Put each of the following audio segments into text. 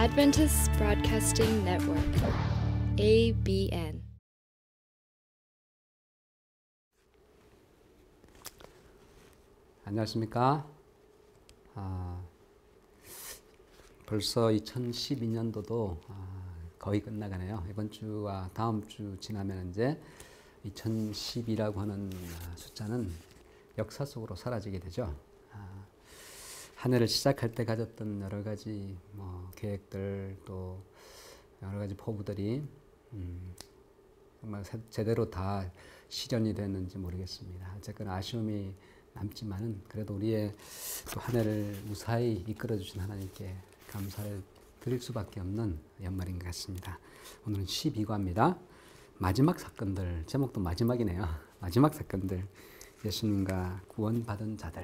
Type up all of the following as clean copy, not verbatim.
Adventist Broadcasting Network, ABN. 안녕하십니까? 벌써 2012년도도 거의 끝나가네요. 이번 주와 다음 주 지나면 이제 2012라고 하는 숫자는 역사 속으로 사라지게 되죠. 한 해를 시작할 때 가졌던 여러 가지 계획들 또 여러 가지 포부들이 정말 제대로 다 실현이 됐는지 모르겠습니다. 어쨌든 아쉬움이 남지만은 그래도 우리의 또 한 해를 무사히 이끌어 주신 하나님께 감사를 드릴 수밖에 없는 연말인 것 같습니다. 오늘은 12과입니다. 마지막 사건들, 제목도 마지막이네요. 마지막 사건들, 예수님과 구원받은 자들.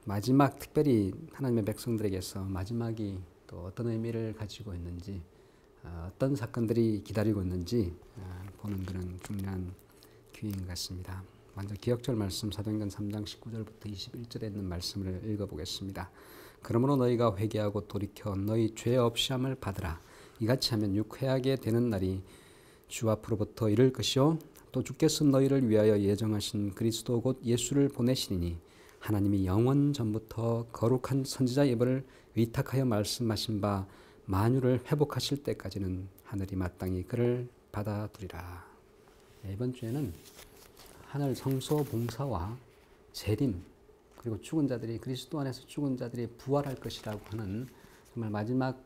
마지막 특별히 하나님의 백성들에게서 마지막이 또 어떤 의미를 가지고 있는지, 어떤 사건들이 기다리고 있는지 보는 그런 중요한 기회인 것 같습니다. 먼저 기억절 말씀 사도행전 3장 19절부터 21절에 있는 말씀을 읽어보겠습니다. 그러므로 너희가 회개하고 돌이켜 너희 죄 없이함을 받으라. 이같이 하면 육회하게 되는 날이 주 앞으로부터 이를 것이요 또 주께서 너희를 위하여 예정하신 그리스도 곧 예수를 보내시니 하나님이 영원 전부터 거룩한 선지자 예벌을 위탁하여 말씀하신 바 만유를 회복하실 때까지는 하늘이 마땅히 그를 받아두리라. 이번 주에는 하늘 성소 봉사와 재림 그리고 죽은 자들이 그리스도 안에서 죽은 자들이 부활할 것이라고 하는 정말 마지막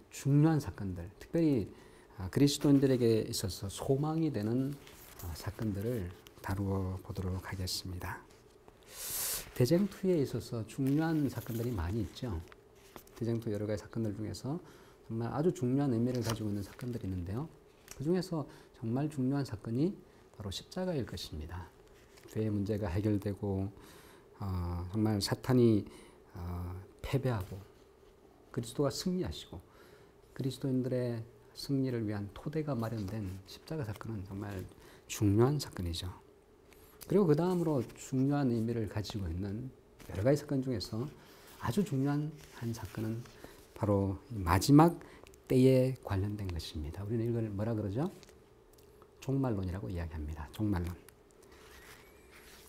중요한 사건들, 특별히 그리스도인들에게 있어서 소망이 되는 사건들을 다루어 보도록 하겠습니다. 대쟁투에 있어서 중요한 사건들이 많이 있죠. 대쟁투 여러 가지 사건들 중에서 정말 아주 중요한 의미를 가지고 있는 사건들이 있는데요. 그 중에서 정말 중요한 사건이 바로 십자가일 것입니다. 죄의 문제가 해결되고 정말 사탄이 패배하고 그리스도가 승리하시고 그리스도인들의 승리를 위한 토대가 마련된 십자가 사건은 정말 중요한 사건이죠. 그리고 그 다음으로 중요한 의미를 가지고 있는 여러 가지 사건 중에서 아주 중요한 한 사건은 바로 마지막 때에 관련된 것입니다. 우리는 이걸 뭐라 그러죠? 종말론이라고 이야기합니다. 종말론.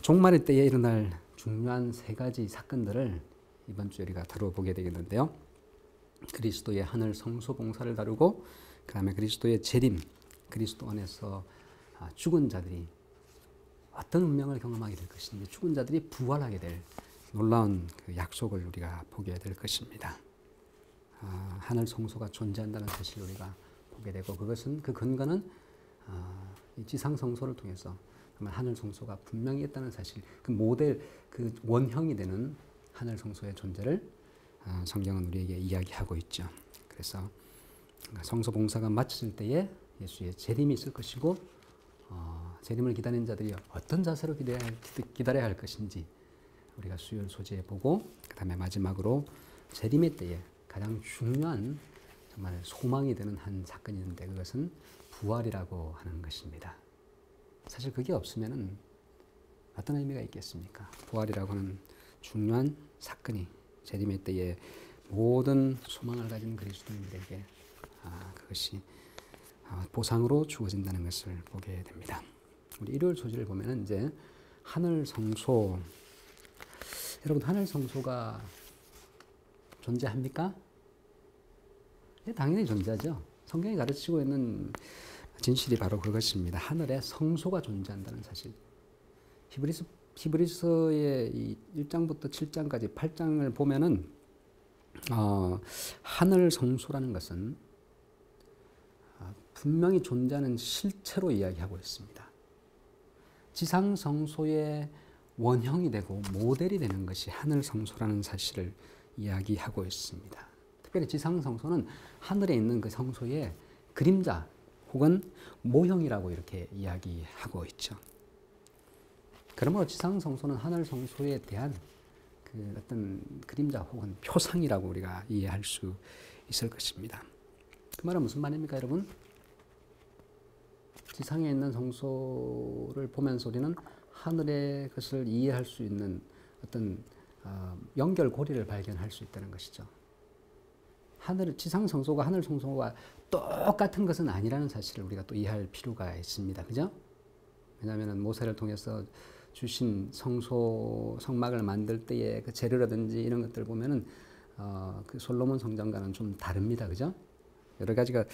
종말의 때에 일어날 중요한 세 가지 사건들을 이번 주에 우리가 다뤄보게 되겠는데요. 그리스도의 하늘 성소 봉사를 다루고 그 다음에 그리스도의 재림, 그리스도 안에서 죽은 자들이 어떤 운명을 경험하게 될 것인지, 죽은 자들이 부활하게 될 놀라운 그 약속을 우리가 보게 될 것입니다. 하늘 성소가 존재한다는 사실을 우리가 보게 되고 그것은 그 근거는 이 지상 성소를 통해서 정말 하늘 성소가 분명히 있다는 사실, 그 모델, 그 원형이 되는 하늘 성소의 존재를 성경은 우리에게 이야기하고 있죠. 그래서 성소 봉사가 마쳐질 때에 예수의 재림이 있을 것이고 재림을 기다리는 자들이 어떤 자세로 기다려야 할 것인지 우리가 수요일 소재에 보고 그 다음에 마지막으로 재림의 때에 가장 중요한 정말 소망이 되는 한 사건이 있는데 그것은 부활이라고 하는 것입니다. 사실 그게 없으면 어떤 의미가 있겠습니까? 부활이라고 하는 중요한 사건이 재림의 때에 모든 소망을 가진 그리스도인들에게 그것이 보상으로 주어진다는 것을 보게 됩니다. 우리 일요일 소지를 보면 이제 하늘 성소, 여러분 하늘 성소가 존재합니까? 네, 당연히 존재하죠. 성경이 가르치고 있는 진실이 바로 그것입니다. 하늘에 성소가 존재한다는 사실. 히브리서의 이 1장부터 7장까지 8장을 보면은 하늘 성소라는 것은 분명히 존재하는 실체로 이야기하고 있습니다. 지상 성소의 원형이 되고 모델이 되는 것이 하늘 성소라는 사실을 이야기하고 있습니다. 특별히 지상 성소는 하늘에 있는 그 성소의 그림자 혹은 모형이라고 이렇게 이야기하고 있죠. 그러므로 지상 성소는 하늘 성소에 대한 그 어떤 그림자 혹은 표상이라고 우리가 이해할 수 있을 것입니다. 그 말은 무슨 말입니까, 여러분? 지상에 있는 성소를 보면서 우리는 하늘의 것을 이해할 수 있는 어떤 연결고리를 발견할 수 있다는 것이죠. 지상 성소가 하늘 성소와 똑같은 것은 아니라는 사실을 우리가 또 이해할 필요가 있습니다. 그죠? 왜냐하면 모세를 통해서 주신 성막을 만들 때의 그 재료라든지 이런 것들 보면은 그 솔로몬 성전과는 좀 다릅니다. 그죠? 여러 가지가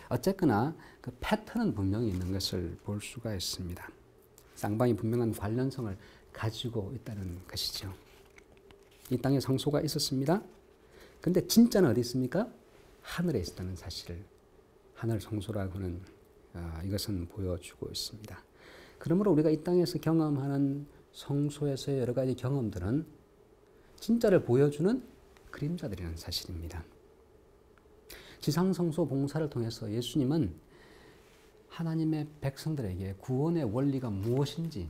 어쨌거나 그 패턴은 분명히 있는 것을 볼 수가 있습니다. 쌍방이 분명한 관련성을 가지고 있다는 것이죠. 이 땅에 성소가 있었습니다. 근데 진짜는 어디 있습니까? 하늘에 있었다는 사실을 하늘 성소라고 하는 이것은 보여주고 있습니다. 그러므로 우리가 이 땅에서 경험하는 성소에서의 여러 가지 경험들은 진짜를 보여주는 그림자들이라는 사실입니다. 지상성소 봉사를 통해서 예수님은 하나님의 백성들에게 구원의 원리가 무엇인지,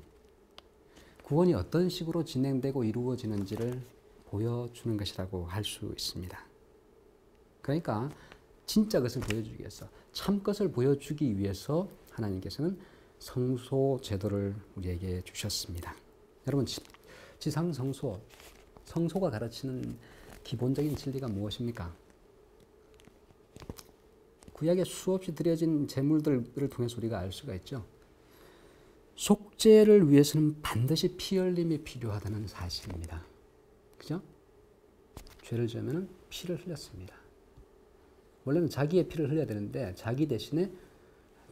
구원이 어떤 식으로 진행되고 이루어지는지를 보여주는 것이라고 할 수 있습니다. 그러니까 진짜 것을 보여주기 위해서, 참 것을 보여주기 위해서 하나님께서는 성소 제도를 우리에게 주셨습니다. 여러분, 지상 성소가 가르치는 기본적인 진리가 무엇입니까? 구약에 수없이 드려진 제물들을 통해서 우리가 알 수가 있죠. 속죄를 위해서는 반드시 피 흘림이 필요하다는 사실입니다. 그죠? 죄를 지으면 피를 흘렸습니다. 원래는 자기의 피를 흘려야 되는데 자기 대신에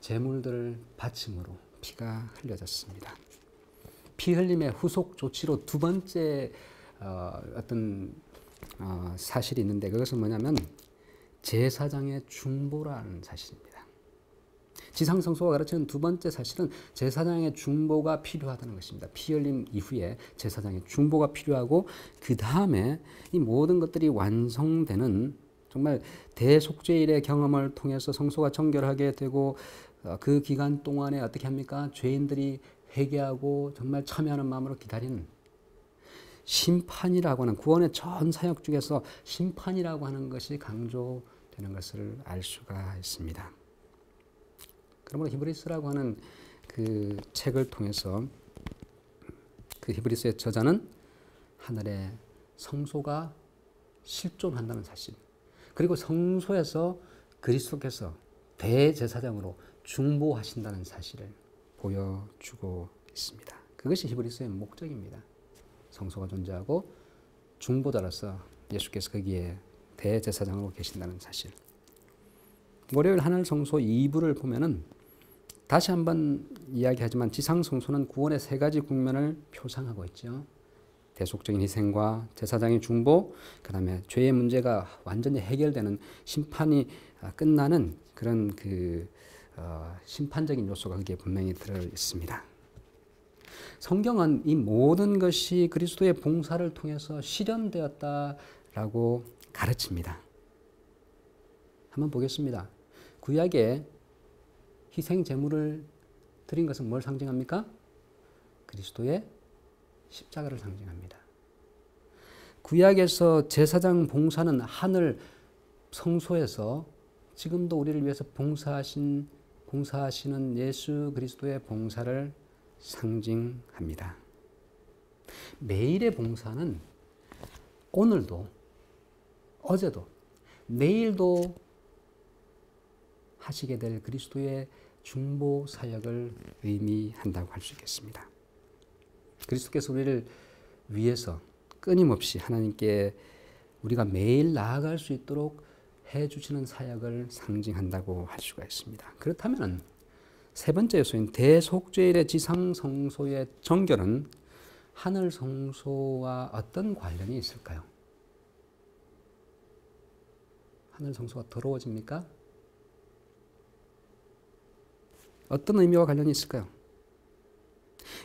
제물들을 바침으로 피가 흘려졌습니다. 피 흘림의 후속 조치로 두 번째 사실이 있는데 그것은 뭐냐면 제사장의 중보라는 사실입니다. 지상성소가 가르치는 두 번째 사실은 제사장의 중보가 필요하다는 것입니다. 피 흘림 이후에 제사장의 중보가 필요하고 그 다음에 이 모든 것들이 완성되는 정말 대속죄일의 경험을 통해서 성소가 정결하게 되고 그 기간 동안에 어떻게 합니까? 죄인들이 회개하고 정말 참여하는 마음으로 기다리는 심판이라고 하는 구원의 전 사역 중에서 심판이라고 하는 것이 강조되는 것을 알 수가 있습니다. 그러므로 히브리서라고 하는 그 책을 통해서 그 히브리서의 저자는 하늘의 성소가 실존한다는 사실, 그리고 성소에서 그리스도께서 대제사장으로 중보하신다는 사실을 보여주고 있습니다. 그것이 히브리서의 목적입니다. 성소가 존재하고 중보자로서 예수께서 거기에 대제사장으로 계신다는 사실. 월요일 하늘 성소 2부를 보면은 다시 한번 이야기하지만 지상 성소는 구원의 세 가지 국면을 표상하고 있죠. 대속적인 희생과 제사장의 중보, 그다음에 죄의 문제가 완전히 해결되는 심판이 끝나는 그런 심판적인 요소가 거기에 분명히 들어 있습니다. 성경은 이 모든 것이 그리스도의 봉사를 통해서 실현되었다라고 가르칩니다. 한번 보겠습니다. 구약에 희생 제물을 드린 것은 뭘 상징합니까? 그리스도의 십자가를 상징합니다. 구약에서 제사장 봉사는 하늘 성소에서 지금도 우리를 위해서 봉사하시는 예수 그리스도의 봉사를 상징합니다. 매일의 봉사는 오늘도, 어제도, 내일도 하시게 될 그리스도의 중보 사역을 의미한다고 할 수 있겠습니다. 그리스도께서 우리를 위해서 끊임없이 하나님께 우리가 매일 나아갈 수 있도록 해주시는 사역을 상징한다고 할 수가 있습니다. 그렇다면 세 번째 요소인 대속죄일의 지상 성소의 정결은 하늘 성소와 어떤 관련이 있을까요? 하늘 성소가 더러워집니까? 어떤 의미와 관련이 있을까요?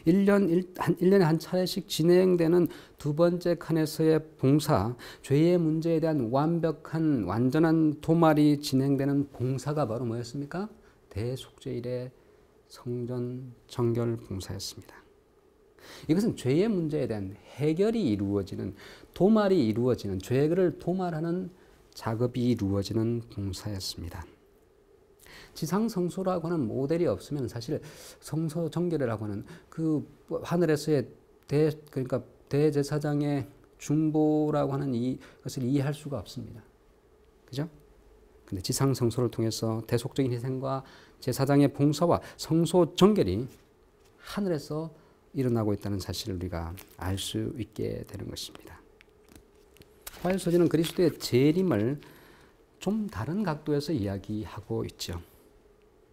1년에 한 차례씩 진행되는 두 번째 칸에서의 봉사, 죄의 문제에 대한 완전한 도말이 진행되는 봉사가 바로 뭐였습니까? 대속죄일의 성전 정결 봉사였습니다. 이것은 죄의 문제에 대한 해결이 이루어지는, 도말이 이루어지는, 죄를 도말하는 작업이 이루어지는 봉사였습니다. 지상 성소라고 하는 모델이 없으면 사실 성소 정결이라고 하는 그 하늘에서의 그러니까 대제사장의 중보라고 하는 이것을 이해할 수가 없습니다. 그죠? 근데 지상 성소를 통해서 대속적인 희생과 제사장의 봉사와 성소 정결이 하늘에서 일어나고 있다는 사실을 우리가 알 수 있게 되는 것입니다. 화일 서신은 그리스도의 재림을 좀 다른 각도에서 이야기하고 있죠.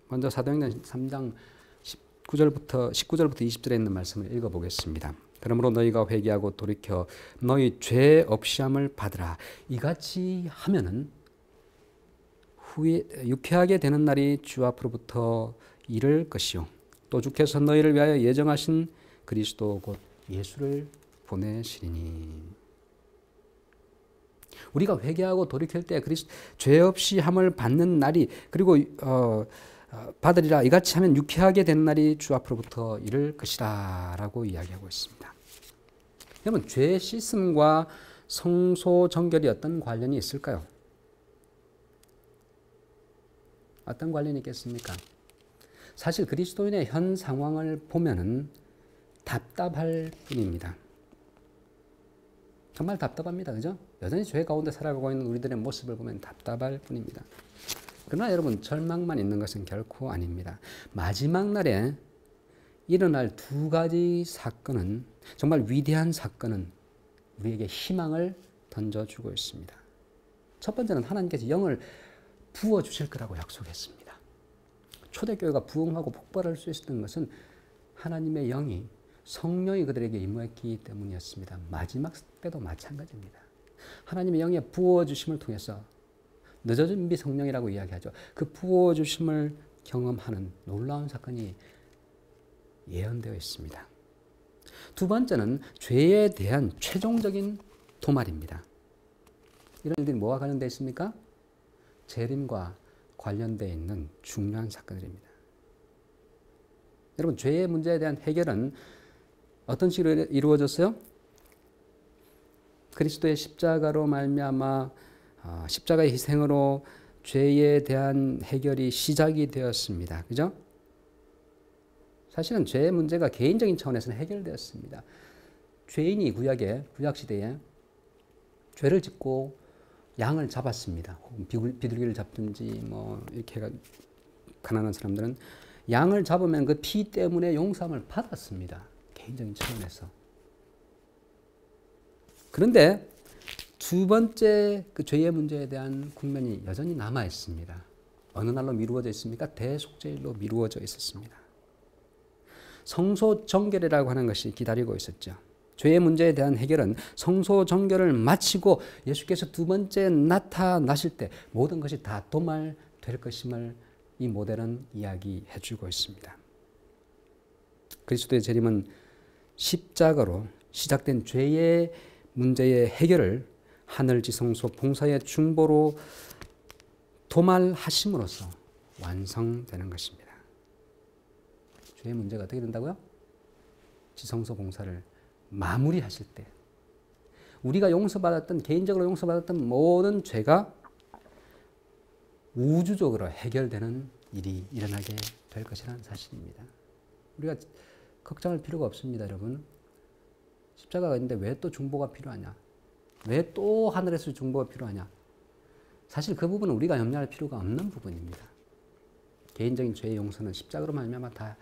먼저 사도행전 3장 19절부터 20절에 있는 말씀을 읽어보겠습니다. 그러므로 너희가 회개하고 돌이켜 너희 죄 없이함을 받으라. 이같이 하면은 후에 유쾌하게 되는 날이 주 앞으로부터 이를 것이요 또 주께서 너희를 위하여 예정하신 그리스도 곧 예수를 보내시리니. 우리가 회개하고 돌이킬 때 죄 없이 함을 받는 날이 그리고 받으리라. 이같이 하면 유쾌하게 되는 날이 주 앞으로부터 이를 것이라 라고 이야기하고 있습니다. 여러분, 죄 씻음과 성소 정결이 어떤 관련이 있을까요? 어떤 관련이 있겠습니까? 사실 그리스도인의 현 상황을 보면은 답답할 뿐입니다. 정말 답답합니다. 그죠? 여전히 죄 가운데 살아가고 있는 우리들의 모습을 보면 답답할 뿐입니다. 그러나 여러분, 절망만 있는 것은 결코 아닙니다. 마지막 날에 일어날 두 가지 사건은, 정말 위대한 사건은 우리에게 희망을 던져주고 있습니다. 첫 번째는 하나님께서 영을 부어주실 거라고 약속했습니다. 초대교회가 부흥하고 폭발할 수 있었던 것은 하나님의 영이, 성령이 그들에게 임했기 때문이었습니다. 마지막 때도 마찬가지입니다. 하나님의 영의 부어주심을 통해서, 늦어준비 성령이라고 이야기하죠. 그 부어주심을 경험하는 놀라운 사건이 예언되어 있습니다. 두 번째는 죄에 대한 최종적인 도말입니다. 이런 일들이 뭐와 관련되어 있습니까? 재림과 관련되어 있는 중요한 사건들입니다. 여러분, 죄의 문제에 대한 해결은 어떤 식으로 이루어졌어요? 그리스도의 십자가로 말미암아 십자가의 희생으로 죄에 대한 해결이 시작이 되었습니다. 그죠? 사실은 죄의 문제가 개인적인 차원에서는 해결되었습니다. 죄인이 구약시대에 죄를 짓고 양을 잡았습니다. 혹은 비둘기를 잡든지 이렇게 가난한 사람들은 양을 잡으면 그 피 때문에 용서함을 받았습니다. 개인적인 차원에서. 그런데 두 번째 그 죄의 문제에 대한 국면이 여전히 남아 있습니다. 어느 날로 미루어져 있습니까? 대속죄일로 미루어져 있었습니다. 성소 정결이라고 하는 것이 기다리고 있었죠. 죄의 문제에 대한 해결은 성소 정결을 마치고 예수께서 두 번째 나타나실 때 모든 것이 다 도말될 것임을 이 모델은 이야기해 주고 있습니다. 그리스도의 재림은 십자가로 시작된 죄의 문제의 해결을 하늘 지성소 봉사의 중보로 도말하심으로써 완성되는 것입니다. 죄의 문제가 어떻게 된다고요? 지성소 봉사를 마무리하실 때 우리가 용서받았던, 개인적으로 용서받았던 모든 죄가 우주적으로 해결되는 일이 일어나게 될 것이라는 사실입니다. 우리가 걱정할 필요가 없습니다, 여러분. 십자가가 있는데 왜 또 중보가 필요하냐? 왜 또 하늘에서 중보가 필요하냐? 사실 그 부분은 우리가 염려할 필요가 없는 부분입니다. 개인적인 죄의 용서는 십자가로 말미암아 다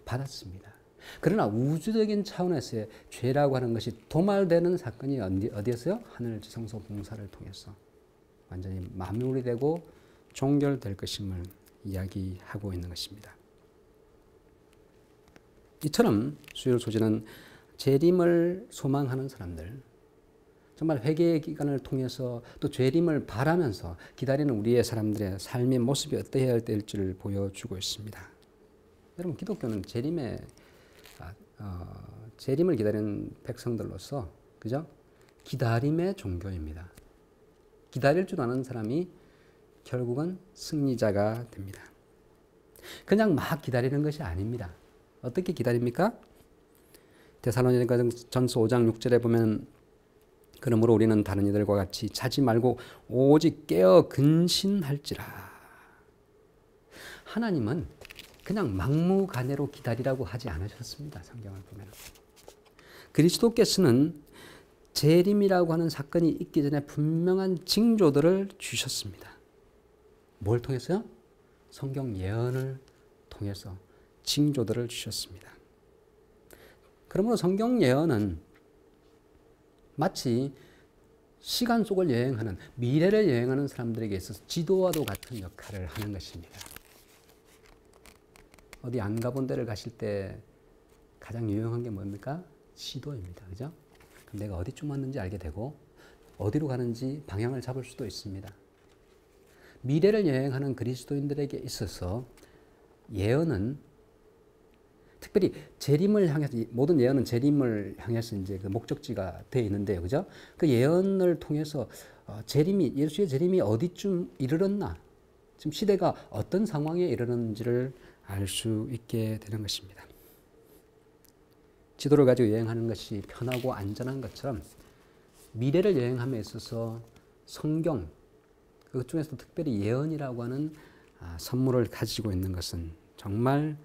받았습니다. 그러나 우주적인 차원에서의 죄라고 하는 것이 도말되는 사건이 어디였어요? 하늘 지성소 봉사를 통해서 완전히 마무리되고 종결될 것임을 이야기하고 있는 것입니다. 이처럼 수요일 소지는 재림을 소망하는 사람들, 정말 회개의 기간을 통해서 또 재림을 바라면서 기다리는 우리의 사람들의 삶의 모습이 어떠해야 될지를 보여주고 있습니다. 여러분, 기독교는 재림을 기다리는 백성들로서, 그죠? 기다림의 종교입니다. 기다릴 줄 아는 사람이 결국은 승리자가 됩니다. 그냥 막 기다리는 것이 아닙니다. 어떻게 기다립니까? 데살로니가전서 5장 6절에 보면, 그러므로 우리는 다른 이들과 같이 자지 말고 오직 깨어 근신할지라. 하나님은 그냥 막무가내로 기다리라고 하지 않으셨습니다. 성경을 보면. 그리스도께서는 재림이라고 하는 사건이 있기 전에 분명한 징조들을 주셨습니다. 뭘 통해서요? 성경 예언을 통해서 징조들을 주셨습니다. 그러므로 성경 예언은 마치 시간 속을 여행하는, 미래를 여행하는 사람들에게 있어서 지도와도 같은 역할을 하는 것입니다. 어디 안 가본 데를 가실 때 가장 유용한 게 뭡니까? 지도입니다. 그죠? 그럼 내가 어디쯤 왔는지 알게 되고 어디로 가는지 방향을 잡을 수도 있습니다. 미래를 여행하는 그리스도인들에게 있어서 예언은 특별히 재림을 향해서, 모든 예언은 재림을 향해서 이제 그 목적지가 되어 있는데요. 그죠? 그 예언을 통해서 예수의 재림이 어디쯤 이르렀나? 지금 시대가 어떤 상황에 이르렀는지를 알 수 있게 되는 것입니다. 지도를 가지고 여행하는 것이 편하고 안전한 것처럼 미래를 여행함에 있어서 성경, 그 중에서 특별히 예언이라고 하는 선물을 가지고 있는 것은 정말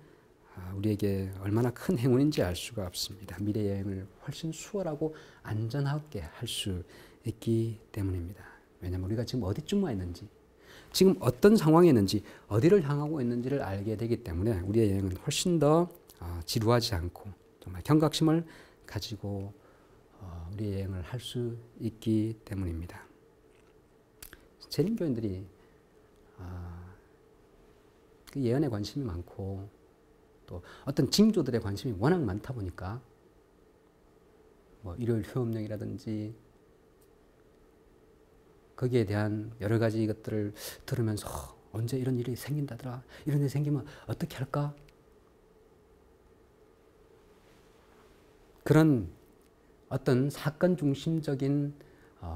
우리에게 얼마나 큰 행운인지 알 수가 없습니다. 미래 여행을 훨씬 수월하고 안전하게 할 수 있기 때문입니다. 왜냐하면 우리가 지금 어디쯤 와 있는지, 지금 어떤 상황에 있는지, 어디를 향하고 있는지를 알게 되기 때문에 우리의 여행은 훨씬 더 지루하지 않고 정말 경각심을 가지고 우리의 여행을 할 수 있기 때문입니다. 재림교인들이 그 예언에 관심이 많고 또 어떤 징조들에 관심이 워낙 많다 보니까 뭐 일요일 휴업령이라든지 거기에 대한 여러 가지 것들을 들으면서 언제 이런 일이 생긴다더라, 이런 일이 생기면 어떻게 할까? 그런 어떤 사건 중심적인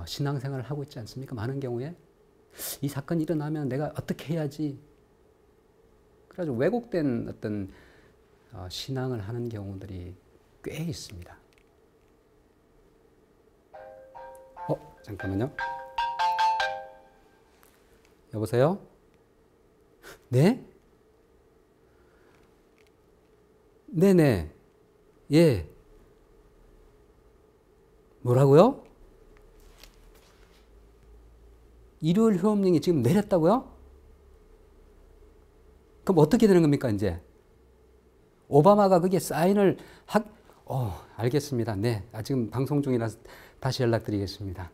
신앙생활을 하고 있지 않습니까? 많은 경우에 이 사건이 일어나면 내가 어떻게 해야지? 그래가지고 왜곡된 어떤 신앙을 하는 경우들이 꽤 있습니다. 잠깐만요. 여보세요? 네? 네네. 예. 뭐라고요? 일요일 휴업령이 지금 내렸다고요? 그럼 어떻게 되는 겁니까, 이제? 오바마가 거기에 사인을 알겠습니다. 네. 지금 방송 중이라서 다시 연락드리겠습니다.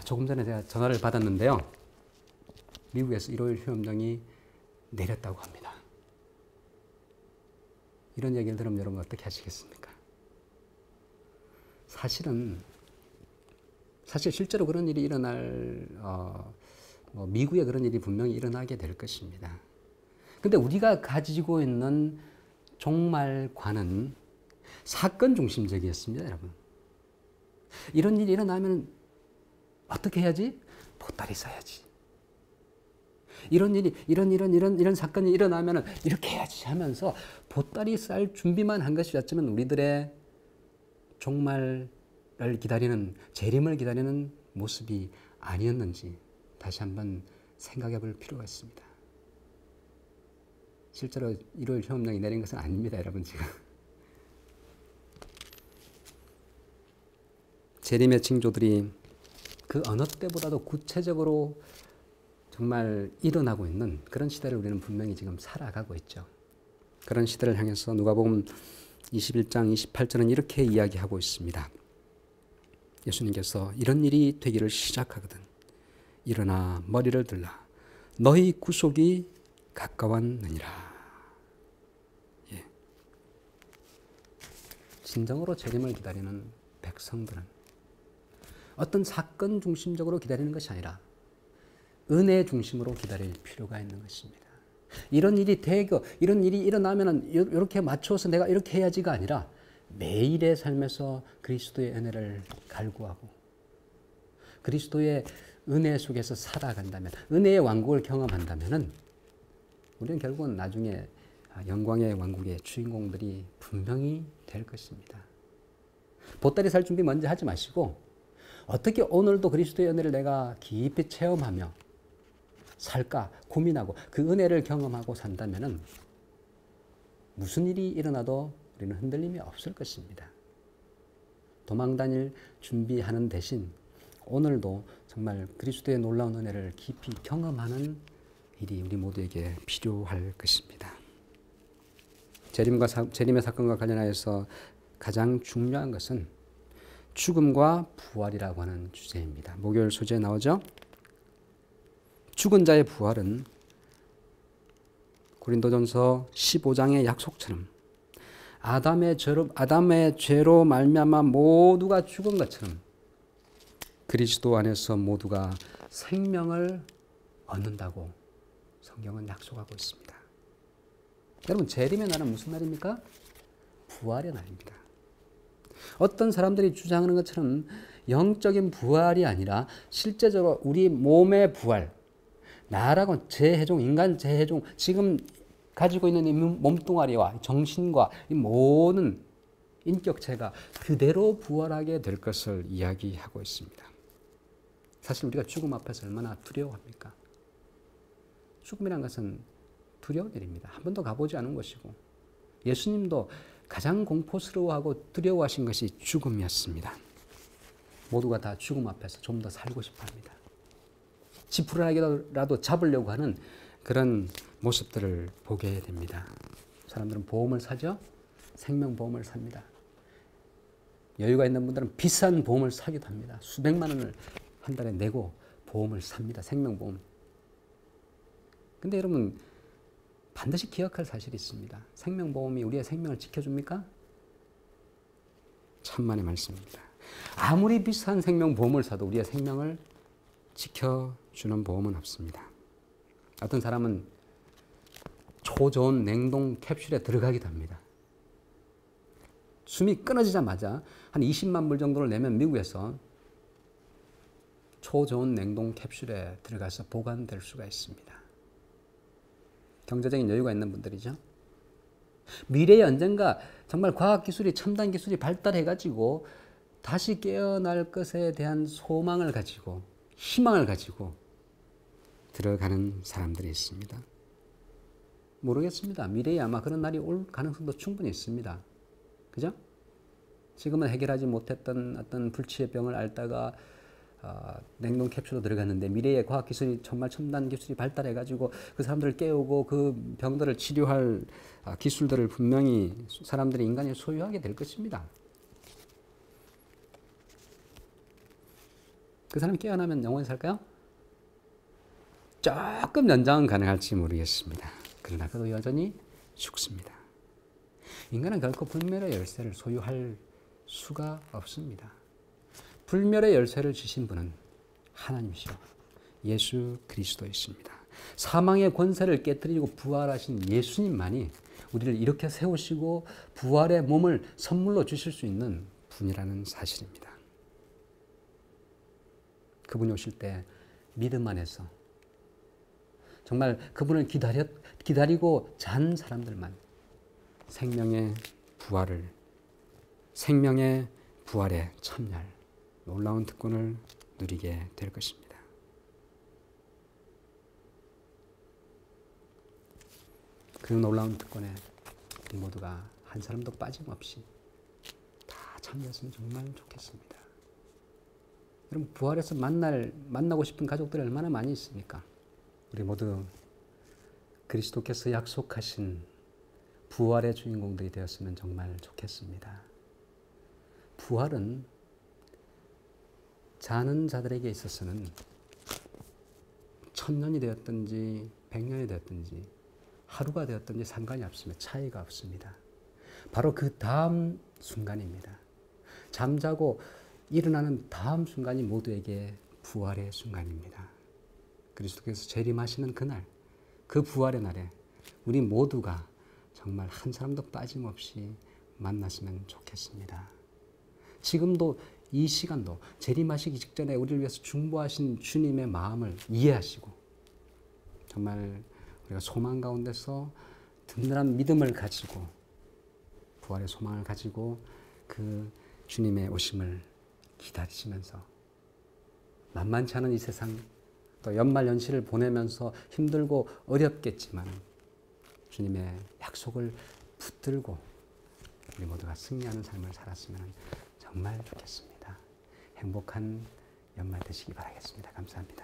조금 전에 제가 전화를 받았는데요. 미국에서 일요일 휴업령이 내렸다고 합니다. 이런 얘기를 들으면 여러분 어떻게 하시겠습니까? 사실 실제로 그런 일이 일어날, 미국에 그런 일이 분명히 일어나게 될 것입니다. 근데 우리가 가지고 있는 종말관은 사건 중심적이었습니다, 여러분. 이런 일이 일어나면 어떻게 해야지? 보따리 싸야지. 이런 사건이 일어나면 이렇게 해야지 하면서 보따리 쌀 준비만 한 것이었지만 우리들의 종말을 기다리는, 재림을 기다리는 모습이 아니었는지 다시 한번 생각해 볼 필요가 있습니다. 실제로 일요일 휴업령이 내린 것은 아닙니다, 여러분. 지금 재림의 징조들이 그 어느 때보다도 구체적으로 정말 일어나고 있는 그런 시대를 우리는 분명히 지금 살아가고 있죠. 그런 시대를 향해서 누가복음 21장 28절은 이렇게 이야기하고 있습니다. 예수님께서 이런 일이 되기를 시작하거든 일어나 머리를 들라 너희 구속이 가까웠느니라. 예. 진정으로 재림을 기다리는 백성들은 어떤 사건 중심적으로 기다리는 것이 아니라 은혜 중심으로 기다릴 필요가 있는 것입니다. 이런 일이 이런 일이 일어나면 이렇게 맞춰서 내가 이렇게 해야지가 아니라 매일의 삶에서 그리스도의 은혜를 갈구하고 그리스도의 은혜 속에서 살아간다면, 은혜의 왕국을 경험한다면은 우리는 결국은 나중에 영광의 왕국의 주인공들이 분명히 될 것입니다. 보따리 살 준비 먼저 하지 마시고 어떻게 오늘도 그리스도의 은혜를 내가 깊이 체험하며 살까 고민하고 그 은혜를 경험하고 산다면은 무슨 일이 일어나도 우리는 흔들림이 없을 것입니다. 도망 다닐 준비하는 대신 오늘도 정말 그리스도의 놀라운 은혜를 깊이 경험하는 일이 우리 모두에게 필요할 것입니다. 재림의 사건과 관련하여서 가장 중요한 것은 죽음과 부활이라고 하는 주제입니다. 목요일 소재에 나오죠. 죽은 자의 부활은 고린도전서 15장의 약속처럼 아담의 죄로 말미암아 모두가 죽은 것처럼 그리스도 안에서 모두가 생명을 얻는다고 성경은 약속하고 있습니다. 여러분, 재림의 날은 무슨 날입니까? 부활의 날입니다. 어떤 사람들이 주장하는 것처럼 영적인 부활이 아니라 실제적으로 우리 몸의 부활, 나라고 재해종, 인간 재해종, 지금 가지고 있는 이 몸뚱아리와 정신과 이 모든 인격체가 그대로 부활하게 될 것을 이야기하고 있습니다. 사실 우리가 죽음 앞에서 얼마나 두려워합니까? 죽음이란 것은 두려운 일입니다. 한 번도 가보지 않은 것이고 예수님도 가장 공포스러워하고 두려워하신 것이 죽음이었습니다. 모두가 다 죽음 앞에서 좀 더 살고 싶어합니다. 지푸라기라도 잡으려고 하는 그런 모습들을 보게 됩니다. 사람들은 보험을 사죠. 생명보험을 삽니다. 여유가 있는 분들은 비싼 보험을 사기도 합니다. 수백만 원을 한 달에 내고 보험을 삽니다. 생명보험. 근데 여러분, 반드시 기억할 사실이 있습니다. 생명보험이 우리의 생명을 지켜줍니까? 천만의 말씀입니다. 아무리 비싼 생명보험을 사도 우리의 생명을 지켜주는 보험은 없습니다. 어떤 사람은 초저온 냉동 캡슐에 들어가기도 합니다. 숨이 끊어지자마자 한 20만 불 정도를 내면 미국에서 초저온 냉동 캡슐에 들어가서 보관될 수가 있습니다. 경제적인 여유가 있는 분들이죠. 미래에 언젠가 정말 과학기술이, 첨단기술이 발달해가지고 다시 깨어날 것에 대한 소망을 가지고, 희망을 가지고 들어가는 사람들이 있습니다. 모르겠습니다. 미래에 아마 그런 날이 올 가능성도 충분히 있습니다. 그죠? 지금은 해결하지 못했던 어떤 불치의 병을 앓다가 냉동 캡슐로 들어갔는데 미래의 과학기술이 정말 첨단 기술이 발달해가지고 그 사람들을 깨우고 그 병들을 치료할 기술들을 분명히 사람들이, 인간이 소유하게 될 것입니다. 그 사람이 깨어나면 영원히 살까요? 조금 연장은 가능할지 모르겠습니다. 그러나 그도 여전히 죽습니다. 인간은 결코 불멸의 열쇠를 소유할 수가 없습니다. 불멸의 열쇠를 주신 분은 하나님이시오 예수 그리스도이십니다. 사망의 권세를 깨뜨리고 부활하신 예수님만이 우리를 이렇게 세우시고 부활의 몸을 선물로 주실 수 있는 분이라는 사실입니다. 그분이 오실 때 믿음 안에서 정말 그분을 기다리고 잔 사람들만 생명의 부활에 참여할 놀라운 특권을 누리게 될 것입니다. 그 놀라운 특권에 우리 모두가 한 사람도 빠짐없이 다 참여했으면 정말 좋겠습니다. 여러분, 부활해서 만나고 싶은 가족들이 얼마나 많이 있습니까? 우리 모두 그리스도께서 약속하신 부활의 주인공들이 되었으면 정말 좋겠습니다. 부활은 자는 자들에게 있어서는 1000년이 되었든지 100년이 되었든지 하루가 되었든지 상관이 없습니다. 차이가 없습니다. 바로 그 다음 순간입니다. 잠자고 일어나는 다음 순간이 모두에게 부활의 순간입니다. 그리스도께서 재림하시는 그날, 그 부활의 날에 우리 모두가 정말 한 사람도 빠짐없이 만났으면 좋겠습니다. 지금도 이 시간도 재림하시기 직전에 우리를 위해서 중보하신 주님의 마음을 이해하시고 정말 우리가 소망 가운데서 든든한 믿음을 가지고 부활의 소망을 가지고 그 주님의 오심을 기다리시면서 만만치 않은 이 세상 또 연말 연시를 보내면서 힘들고 어렵겠지만 주님의 약속을 붙들고 우리 모두가 승리하는 삶을 살았으면 정말 좋겠습니다. 행복한 연말 되시기 바라겠습니다. 감사합니다.